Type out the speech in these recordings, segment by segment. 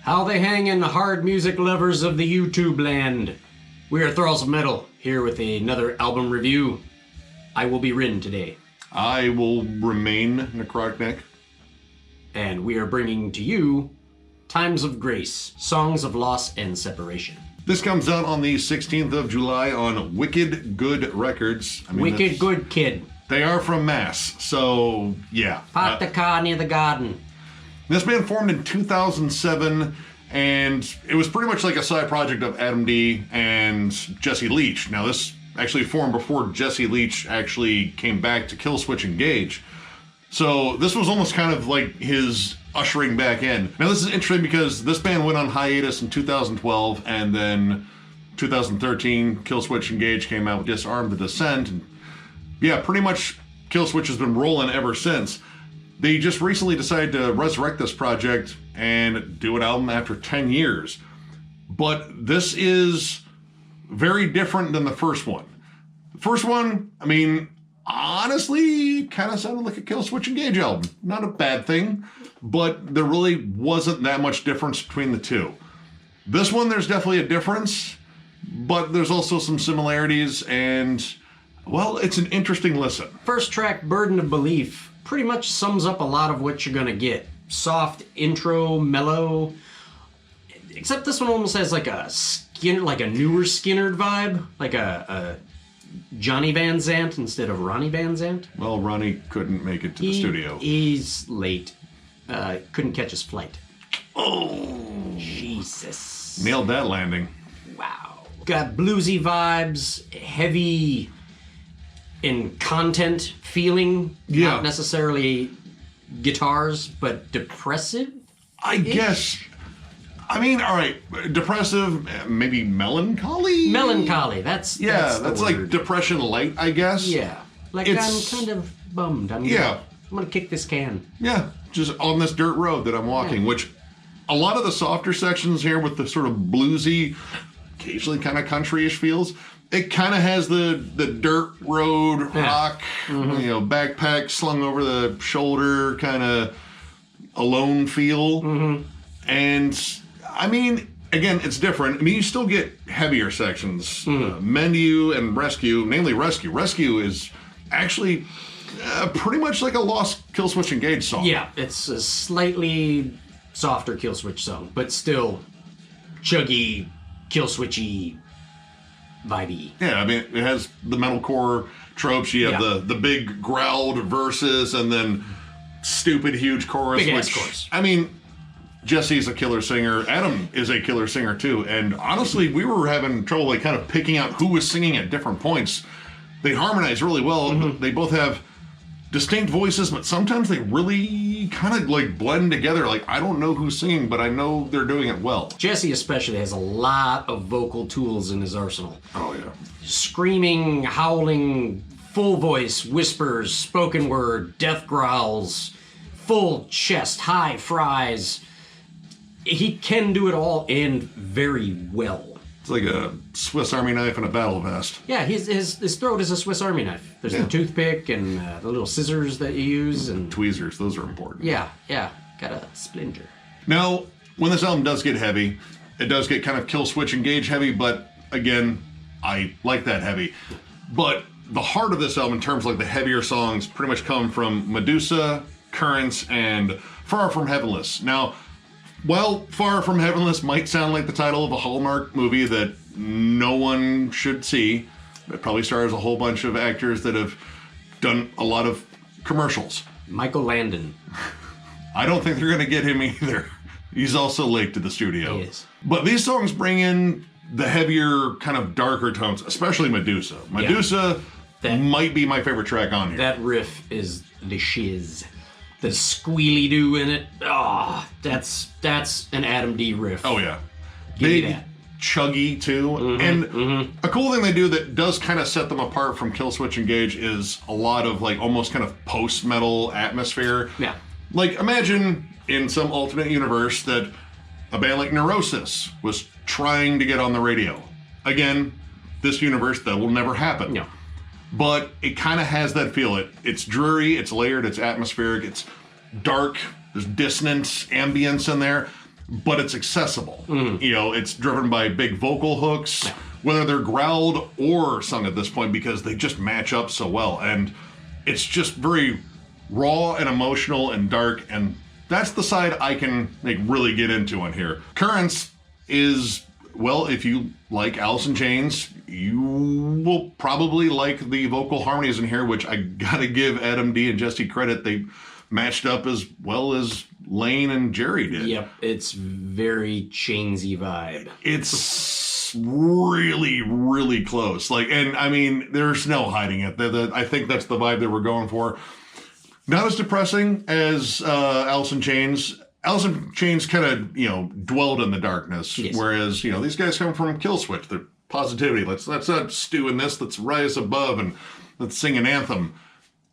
How they hangin', hard music lovers of the YouTube land. We are Thralls of Metal, here with another album review. I will be Rin today. I will remain Necrotic Nick. And we are bringing to you Times of Grace, Songs of Loss and Separation. This comes out on the 16th of July on Wicked Good Records. Wicked Good Kid. They are from Mass, so yeah. Park the car near the garden. This band formed in 2007, and it was pretty much like a side project of Adam D and Jesse Leach. Now, this actually formed before Jesse Leach actually came back to Killswitch Engage. So this was almost kind of like his ushering back in. Now, this is interesting because this band went on hiatus in 2012, and then 2013, Killswitch Engage came out with Disarm the Descent. And yeah, pretty much Killswitch has been rolling ever since. They just recently decided to resurrect this project and do an album after 10 years. But this is very different than the first one. The first one, I mean, honestly, kind of sounded like a Killswitch Engage album. Not a bad thing, but there really wasn't that much difference between the two. This one, there's definitely a difference, but there's also some similarities, and, well, it's an interesting listen. First track, Burden of Belief, pretty much sums up a lot of what you're gonna get. Soft intro, mellow, except this one almost has like a Skinner, like a newer Skinner vibe, like a Johnny Van Zant instead of Ronnie Van Zant. Well, Ronnie couldn't make it to the studio. He's late. Couldn't catch his flight. Oh, Jesus. Nailed that landing. Wow. Got bluesy vibes, heavy in content, feeling, yeah. Not necessarily guitars, but depressive. I guess. I mean, all right, depressive, maybe melancholy. Melancholy. That's the that's word. like depression light, I guess. Yeah, like It's, I'm kind of bummed. I'm gonna kick this can. Yeah, just on this dirt road that I'm walking, which a lot of the softer sections here with the sort of bluesy, occasionally kind of country-ish feels. It kind of has the dirt road rock, backpack slung over the shoulder, kind of alone feel. And I mean, again, it's different. I mean, you still get heavier sections. Menu and Rescue, namely Rescue. Rescue is actually pretty much like a lost Killswitch Engage song. Yeah, it's a slightly softer Killswitch song, but still chuggy, Killswitchy, vibey. Yeah, I mean, it has the metalcore tropes. You have the big growled verses and then stupid huge chorus. Big ass chorus. I mean, Jesse's a killer singer. Adam is a killer singer too. And honestly, we were having trouble like kind of picking out who was singing at different points. They harmonize really well. They both have distinct voices, but sometimes they really kind of like blend together. Like, I don't know who's singing, but I know they're doing it well. Jesse especially has a lot of vocal tools in his arsenal. Oh, yeah. Screaming, howling, full voice, whispers, spoken word, death growls, full chest, high fries. He can do it all and very well. It's like a Swiss Army knife and a battle vest. Yeah, his throat is a Swiss Army knife. There's the toothpick and the little scissors that you use. And tweezers, those are important. Yeah, got a splinter. Now, when this album does get heavy, it does get kind of Killswitch Engage heavy, but again, I like that heavy. But the heart of this album, in terms of like the heavier songs, pretty much come from Medusa, Currents, and Far From Heavenless. Now, while Far From Heavenless might sound like the title of a Hallmark movie that no one should see, it probably stars a whole bunch of actors that have done a lot of commercials. Michael Landon. I don't think they're going to get him either. He's also late to the studio. He is. But these songs bring in the heavier, kind of darker tones, especially Medusa. Medusa might be my favorite track on here. That riff is the shiz. The squealy-doo in it. Oh, that's an Adam D riff. Oh, yeah. Give me that. Chuggy, too. A cool thing they do that does kind of set them apart from Killswitch Engage is a lot of, like, almost kind of post-metal atmosphere. Yeah. Like, imagine in some alternate universe that a band like Neurosis was trying to get on the radio. Again, this universe, that will never happen. No. But it kind of has that feel. It's dreary, it's layered, it's atmospheric, it's dark, there's dissonance, ambience in there. but it's accessible. You know, it's driven by big vocal hooks, whether they're growled or sung at this point, because they just match up so well. And it's just very raw and emotional and dark, and that's the side I can like really get into on here. Currents is, well, if you like Alice in Chains, you will probably like the vocal harmonies in here, which I gotta give Adam D and Jesse credit. They matched up as well as Lane and Jerry did. Yep, it's very Chainsy vibe. It's really, really close. Like, and I mean, there's no hiding it. I think that's the vibe that we're going for. Not as depressing as Alice in Chains. Alice in Chains kind of, you know, dwelled in the darkness, yes. Whereas, you know, these guys come from Killswitch. They're positivity. Let's not stew in this. Let's rise above and let's sing an anthem.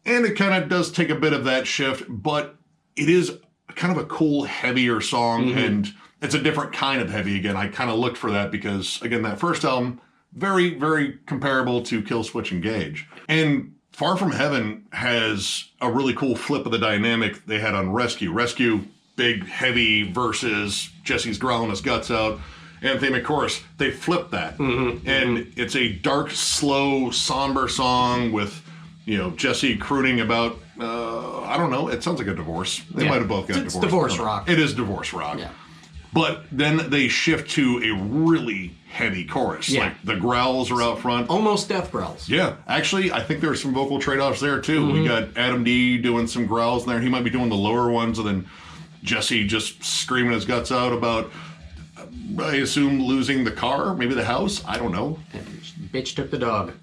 And it kind of does take a bit of that shift, but it is kind of a cool, heavier song, and it's a different kind of heavy again. I kind of looked for that because, again, that first album, very, very comparable to Killswitch Engage. And Far From Heaven has a really cool flip of the dynamic they had on Rescue. Rescue, big, heavy versus Jesse's growling his guts out. And theme, of course, they flipped that. And it's a dark, slow, somber song with, you know, Jesse crooning about, I don't know, it sounds like a divorce. They might have both got divorced. It's divorce rock. It is divorce rock. Yeah. But then they shift to a really heavy chorus. Yeah. Like the growls are out front. Almost death growls. Yeah. Actually, I think there's some vocal trade-offs there, too. We got Adam D doing some growls in there. He might be doing the lower ones, and then Jesse just screaming his guts out about, I assume, losing the car, maybe the house. I don't know. Bitch took the dog.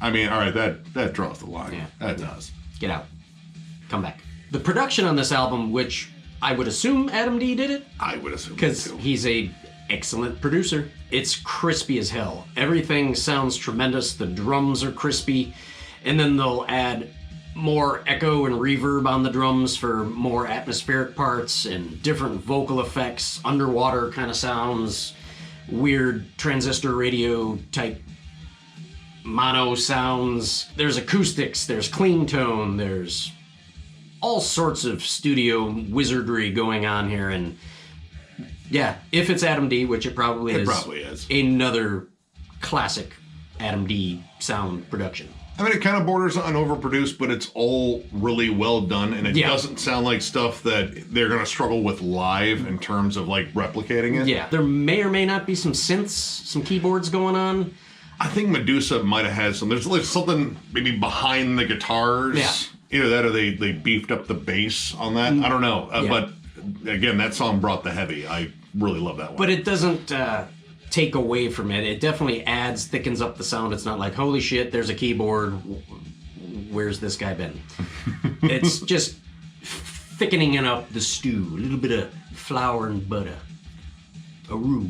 I mean, all right, that draws the line. Yeah. That does. Get out. Come back. The production on this album, which I would assume Adam D did it. I would assume because he's a excellent producer. It's crispy as hell. Everything sounds tremendous. The drums are crispy, and then they'll add more echo and reverb on the drums for more atmospheric parts and different vocal effects, underwater kind of sounds, weird transistor radio type mono sounds. There's acoustics, there's clean tone, there's all sorts of studio wizardry going on here. And yeah, if it's Adam D, which it probably is, another classic Adam D sound production. I mean, it kind of borders on overproduced, but it's all really well done, and it doesn't sound like stuff that they're going to struggle with live in terms of, like, replicating it. Yeah, there may or may not be some synths, some keyboards going on. I think Medusa might have had some. There's like something maybe behind the guitars. Yeah. Either that or they beefed up the bass on that. I don't know. But, again, that song brought the heavy. I really love that one. But it doesn't take away from it. It definitely adds, thickens up the sound. It's not like, holy shit, there's a keyboard. Where's this guy been? It's just thickening up the stew. A little bit of flour and butter. A roux.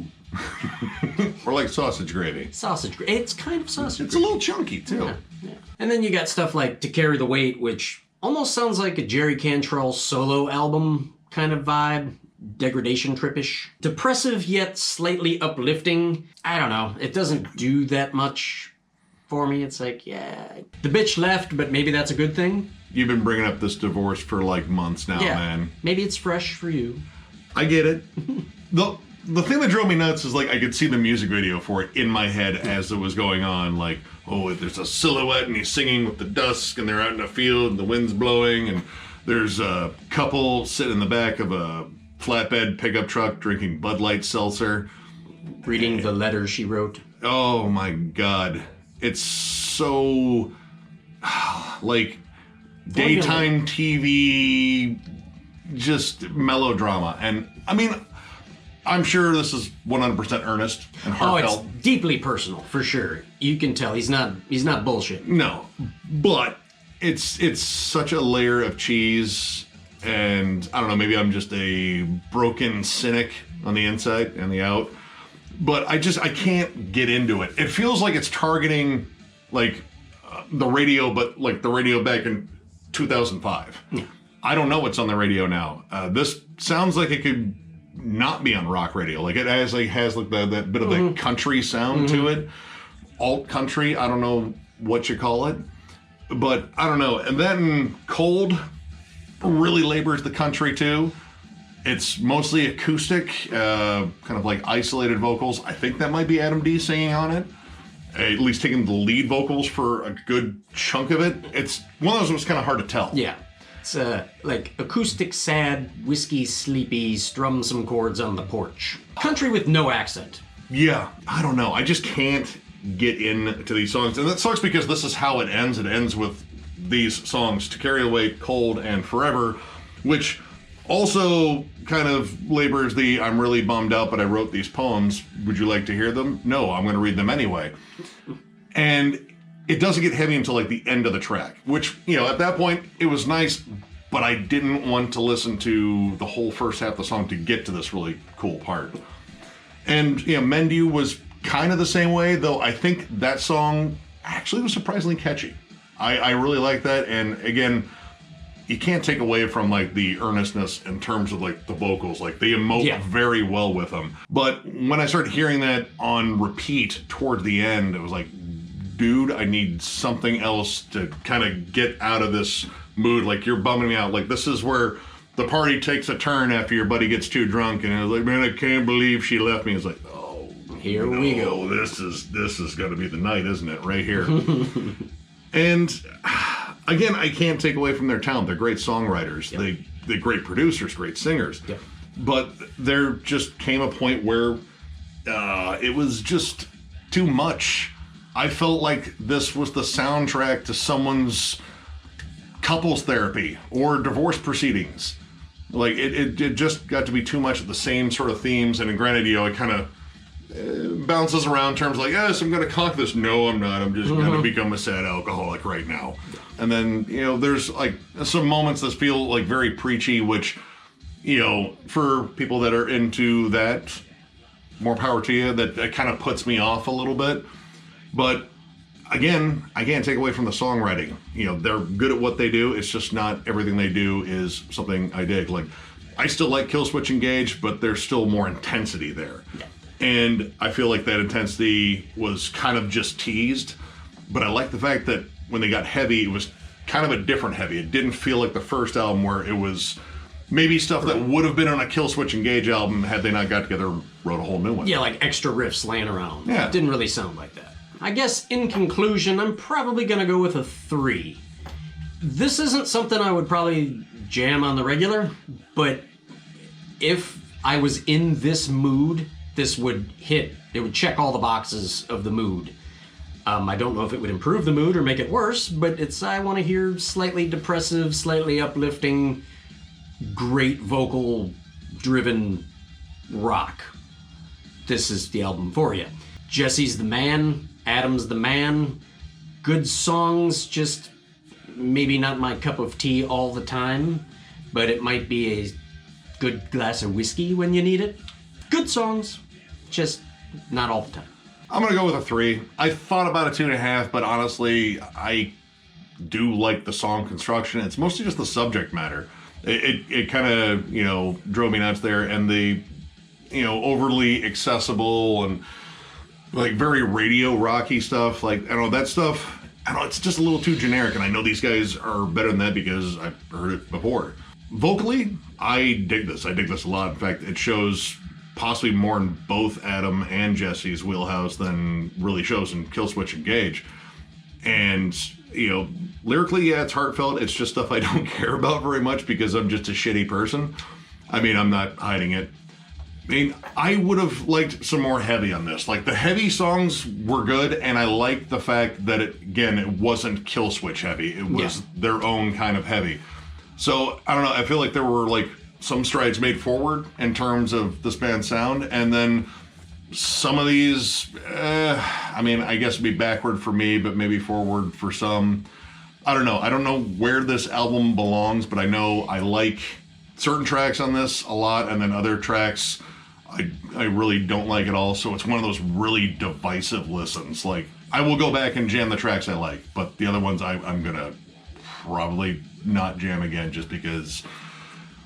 Or like sausage gravy. Sausage gravy. It's kind of sausage It's a little chunky, too. Yeah. And then you got stuff like To Carry the Weight, which almost sounds like a Jerry Cantrell solo album kind of vibe. Degradation trippish. Depressive yet slightly uplifting. I don't know. It doesn't do that much for me. It's like, yeah, the bitch left, but maybe that's a good thing. You've been bringing up this divorce for like months now, man. Maybe it's fresh for you. I get it. The thing that drove me nuts is like I could see the music video for it in my head as it was going on. Like, oh, there's a silhouette and he's singing with the dusk and they're out in a field and the wind's blowing and there's a couple sitting in the back of a flatbed pickup truck drinking Bud Light seltzer. Reading the letter she wrote. Oh my God. It's so like daytime TV, just melodrama. And I mean, I'm sure this is 100% earnest and heartfelt. Oh, it's deeply personal, for sure. You can tell he's not bullshit. No, but it's such a layer of cheese. And I don't know, maybe I'm just a broken cynic on the inside and the out. But I can't get into it. It feels like it's targeting like the radio, but like the radio back in 2005. Yeah. I don't know what's on the radio now. This sounds like it could not be on rock radio. Like it has like that bit of a country sound to it. Alt country, I don't know what you call it. But I don't know. And then Cold really labors the country too. It's mostly acoustic, kind of like isolated vocals. I think that might be Adam D singing on it. At least taking the lead vocals for a good chunk of it. It's one of those that was kind of hard to tell. Yeah. It's like acoustic, sad, whiskey, sleepy, strum some chords on the porch. Country with no accent. Yeah, I don't know. I just can't get into these songs. And that sucks because this is how it ends. It ends with these songs, To Carry Away, Cold, and Forever, which also kind of labors the I'm really bummed out, but I wrote these poems. Would you like to hear them? No, I'm going to read them anyway. And it doesn't get heavy until like the end of the track, which, you know, at that point it was nice, but I didn't want to listen to the whole first half of the song to get to this really cool part. And, you know, Mend You was kind of the same way, though I think that song actually was surprisingly catchy. I really like that. And again, you can't take away from like the earnestness in terms of like the vocals. Like they emote very well with them. But when I started hearing that on repeat toward the end, it was like, dude, I need something else to kind of get out of this mood. Like you're bumming me out. Like this is where the party takes a turn after your buddy gets too drunk, and it was like, man, I can't believe she left me. It's like, oh, here we go. This is going to be the night, isn't it? Right here. And again, I can't take away from their talent. They're great songwriters. Yep. They're great producers, great singers. Yep. But there just came a point where it was just too much. I felt like this was the soundtrack to someone's couples therapy or divorce proceedings. Like it just got to be too much of the same sort of themes. And granted, you know, it kind of bounces around terms like, yes, I'm going to conquer this. No, I'm not. I'm just going to become a sad alcoholic right now. And then, you know, there's like some moments that feel like very preachy, which, you know, for people that are into that, more power to you, that kind of puts me off a little bit. But again, I can't take away from the songwriting. You know, they're good at what they do. It's just not everything they do is something I dig. Like, I still like Killswitch Engage, but there's still more intensity there. Yeah. And I feel like that intensity was kind of just teased. But I like the fact that when they got heavy, it was kind of a different heavy. It didn't feel like the first album where it was maybe stuff that would have been on a Killswitch Engage album had they not got together and wrote a whole new one. Yeah, like extra riffs laying around. Yeah. It didn't really sound like that. I guess in conclusion, I'm probably going to go with a 3. This isn't something I would probably jam on the regular, but if I was in this mood, this would hit. It would check all the boxes of the mood. I don't know if it would improve the mood or make it worse, but I want to hear slightly depressive, slightly uplifting, great vocal-driven rock. This is the album for you. Jesse's the man. Adam's the man. Good songs, just maybe not my cup of tea all the time, but it might be a good glass of whiskey when you need it. Good songs, just not all the time. I'm going to go with a 3. I thought about a 2.5, but honestly, I do like the song construction. It's mostly just the subject matter. It kind of, you know, drove me nuts there, and the, you know, overly accessible and like very radio rocky stuff, like, I don't know, that stuff, I don't know, it's just a little too generic, and I know these guys are better than that because I've heard it before. Vocally, I dig this. I dig this a lot. In fact, it shows possibly more in both Adam and Jesse's wheelhouse than really shows in Killswitch Engage. And, you know, lyrically, yeah, it's heartfelt. It's just stuff I don't care about very much because I'm just a shitty person. I mean, I'm not hiding it. I mean, I would have liked some more heavy on this. Like, the heavy songs were good, and I liked the fact that, it wasn't Killswitch heavy. It was their own kind of heavy. So, I don't know, I feel like there were, like, some strides made forward in terms of this band's sound, and then some of these, I mean, I guess it'd be backward for me, but maybe forward for some. I don't know. I don't know where this album belongs, but I know I like certain tracks on this a lot, and then other tracks I really don't like at all. So it's one of those really divisive listens. Like, I will go back and jam the tracks I like, but the other ones I'm gonna probably not jam again just because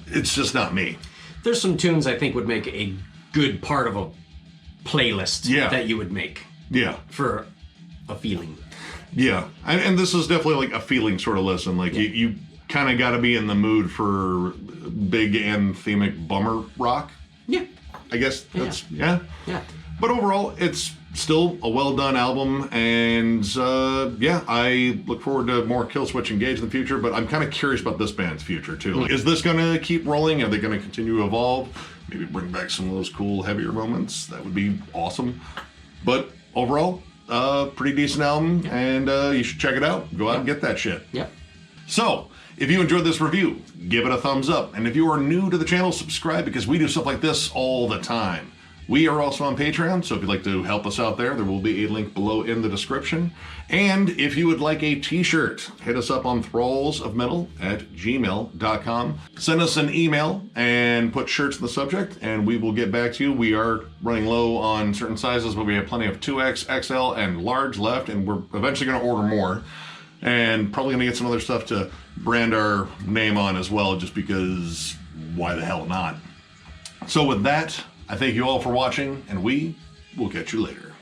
it's just not me. There's some tunes I think would make a good part of a playlist that you would make. Yeah. For a feeling. Yeah. And this is definitely like a feeling sort of listen. Like you kind of got to be in the mood for big anthemic bummer rock. Yeah. I guess that's, yeah. Yeah. But overall, it's still a well-done album, and yeah, I look forward to more Killswitch Engage in the future, but I'm kind of curious about this band's future, too. Like, is this going to keep rolling? Are they going to continue to evolve? Maybe bring back some of those cool, heavier moments? That would be awesome. But overall, pretty decent album, and you should check it out. Go out and get that shit. Yep. So, if you enjoyed this review, give it a thumbs up. And if you are new to the channel, subscribe, because we do stuff like this all the time. We are also on Patreon, so if you'd like to help us out there will be a link below in the description. And if you would like a t-shirt, hit us up on thrallsofmetal@gmail.com. Send us an email and put shirts in the subject, and we will get back to you. We are running low on certain sizes, but we have plenty of 2X, XL, and large left, and we're eventually going to order more. And probably going to get some other stuff to brand our name on as well, just because why the hell not? So with that, I thank you all for watching, and we will catch you later.